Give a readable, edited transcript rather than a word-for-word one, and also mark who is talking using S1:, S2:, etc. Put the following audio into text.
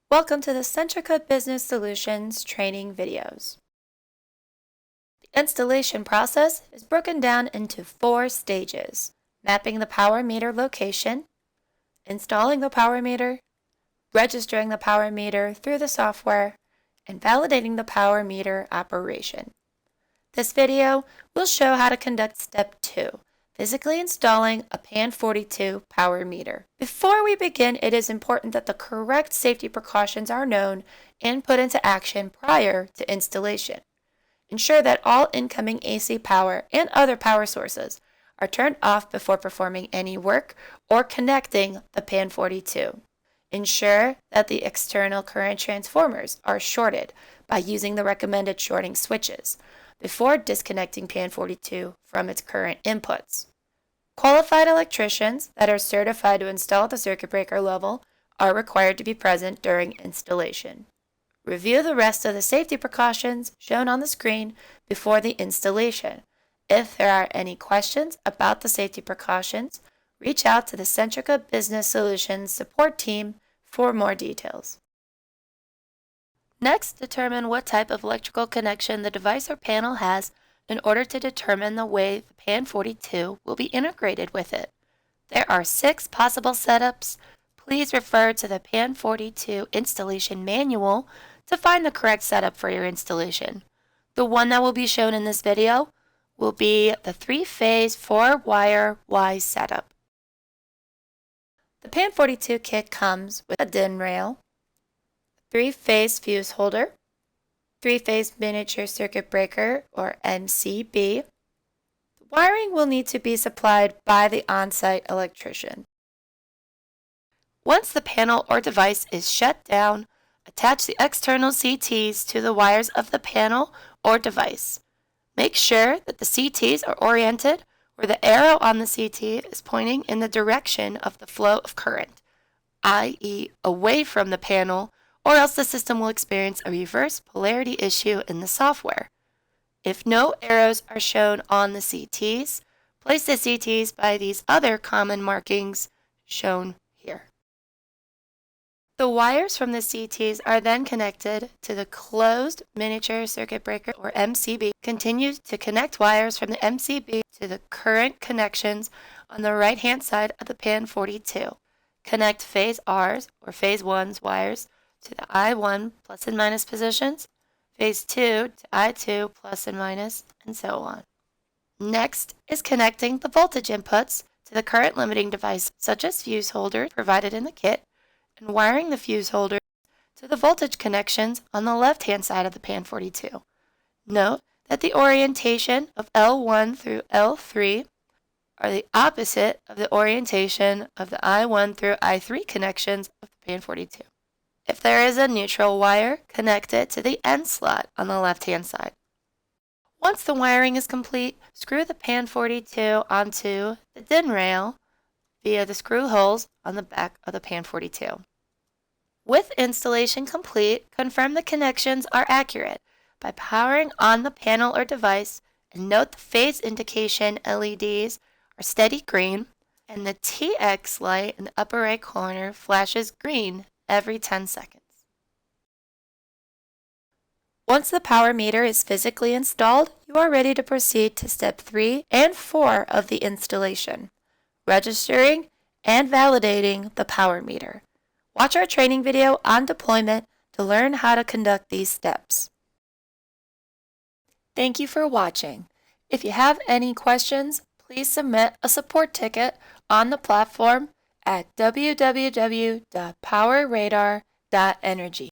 S1: Welcome to the Centrica Business Solutions training videos. The installation process is broken down into 4 stages: mapping the power meter location, installing the power meter, registering the power meter through the software, and validating the power meter operation. This video will show how to conduct step 2, physically installing a PAN-42 power meter. Before we begin, it is important that the correct safety precautions are known and put into action prior to installation. Ensure that all incoming AC power and other power sources are turned off before performing any work or connecting the PAN-42. Ensure that the external current transformers are shorted by using the recommended shorting switches before disconnecting PAN-42 from its current inputs. Qualified electricians that are certified to install at the circuit breaker level are required to be present during installation. Review the rest of the safety precautions shown on the screen before the installation. If there are any questions about the safety precautions, reach out to the Centrica Business Solutions support team for more details. Next, determine what type of electrical connection the device or panel has in order to determine the way the PAN-42 will be integrated with it. There are 6 possible setups. Please refer to the PAN-42 installation manual to find the correct setup for your installation. The one that will be shown in this video will be the 3-phase 4-wire Y setup. The PAN-42 kit comes with a DIN rail, 3-phase fuse holder, 3-phase miniature circuit breaker or MCB. The wiring will need to be supplied by the on-site electrician. Once the panel or device is shut down, attach the external CTs to the wires of the panel or device. Make sure that the CTs are oriented where the arrow on the CT is pointing in the direction of the flow of current, i.e. away from the panel, or else the system will experience a reverse polarity issue in the software. If no arrows are shown on the CTs, place the CTs by these other common markings shown here. The wires from the CTs are then connected to the closed miniature circuit breaker or MCB. Continue to connect wires from the MCB to the current connections on the right-hand side of the PAN-42. Connect phase R's or phase 1's wires to the I1 plus and minus positions, phase 2 to I2 plus and minus, and so on. Next is connecting the voltage inputs to the current limiting device, such as fuse holders provided in the kit, and wiring the fuse holders to the voltage connections on the left-hand side of the PAN-42. Note that the orientation of L1 through L3 are the opposite of the orientation of the I1 through I3 connections of the PAN-42. If there is a neutral wire, connect it to the N slot on the left-hand side. Once the wiring is complete, screw the PAN-42 onto the DIN rail via the screw holes on the back of the PAN-42. With installation complete, confirm the connections are accurate by powering on the panel or device, and note the phase indication LEDs are steady green and the TX light in the upper right corner flashes green every 10 seconds. Once the power meter is physically installed, you are ready to proceed to step 3 and 4 of the installation: registering and validating the power meter. Watch our training video on deployment to learn how to conduct these steps. Thank you for watching. If you have any questions, please submit a support ticket on the platform at www.powerradar.energy.